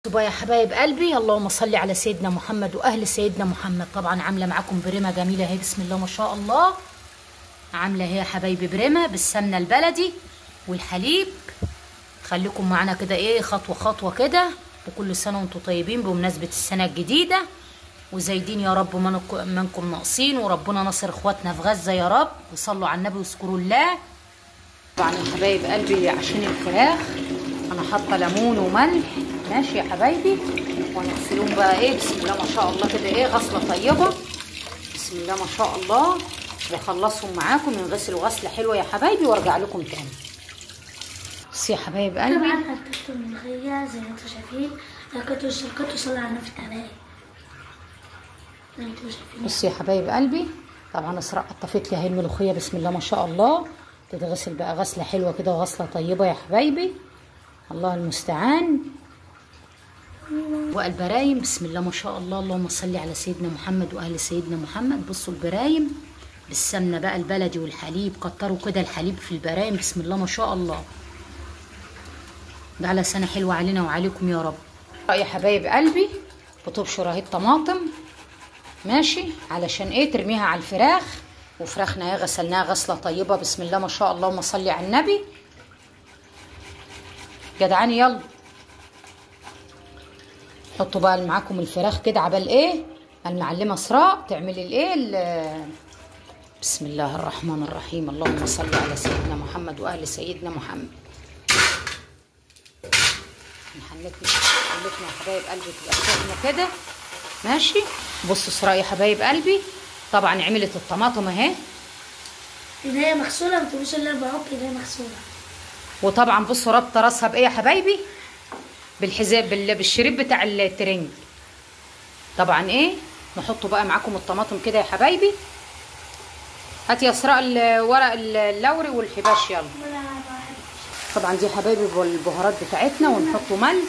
بصوا يا حبايب قلبي، اللهم صل على سيدنا محمد واهل سيدنا محمد. طبعا عامله معاكم بريمه جميله اهي، بسم الله ما شاء الله. عامله اهي يا حبايبي بريمه بالسمنه البلدي والحليب. خليكم معانا كده ايه خطوه خطوه كده، وكل سنه وانتم طيبين بمناسبه السنه الجديده، وزايدين يا رب منكم ناقصين، وربنا نصر اخواتنا في غزه يا رب، وصلوا على النبي واذكروا الله. طبعا يا حبايب قلبي عشان الفراخ انا حاطه ليمون وملح، ماشي يا حبايبي، ونغسلهم بقى ايه بسم الله ما شاء الله كده ايه غسله طيبه، بسم الله ما شاء الله، واخلصهم معاكم ينغسلوا غسله حلوه يا حبايبي، وارجع لكم تاني. بصي يا حبايب قلبي طبعا حطيت الملوخيه زي ما انتم شايفين، كنتوا صلوا على النبي عليه زي ما انتم شايفين. بصي يا حبايب قلبي، طبعا اسراء قطفت لي اهي الملوخيه بسم الله ما شاء الله، تتغسل بقى غسله حلوه كده وغسله طيبه يا حبايبي، الله المستعان. والبرايم بسم الله ما شاء الله، اللهم صل على سيدنا محمد واهل سيدنا محمد. بصوا البرايم بالسمنه بقى البلدي والحليب، كتروا كده الحليب في البرايم بسم الله ما شاء الله، ده على سنه حلوه علينا وعليكم يا رب. يا حبايب قلبي بتبشر اهي الطماطم ماشي، علشان ايه ترميها على الفراخ، وفراخنا اهي غسلناها غسله طيبه بسم الله ما شاء الله، اللهم صل على النبي. جدعاني يلا حطوا بقى معاكم الفراخ كده عبال ايه المعلمه اسراء تعملي الايه بسم الله الرحمن الرحيم، اللهم صل على سيدنا محمد واهل سيدنا محمد. حلتنا يا حبايب قلبي تبقى سخنه كده ماشي. بصوا اسراء يا حبايب قلبي طبعا عملت الطماطم اهي، ايديا مغسوله، ما تقولوش اللي انا بعك، ايديا مغسوله. وطبعا بصوا رابطه راسها بايه يا حبايبي بالحذاء بالشريط بتاع الترنج. طبعا ايه نحطوا بقى معاكم الطماطم كده يا حبايبي. هاتي يا اسراء الورق اللوري والحباش يلا. طبعا دي يا حبايبي البهارات بتاعتنا، ونحطوا ملح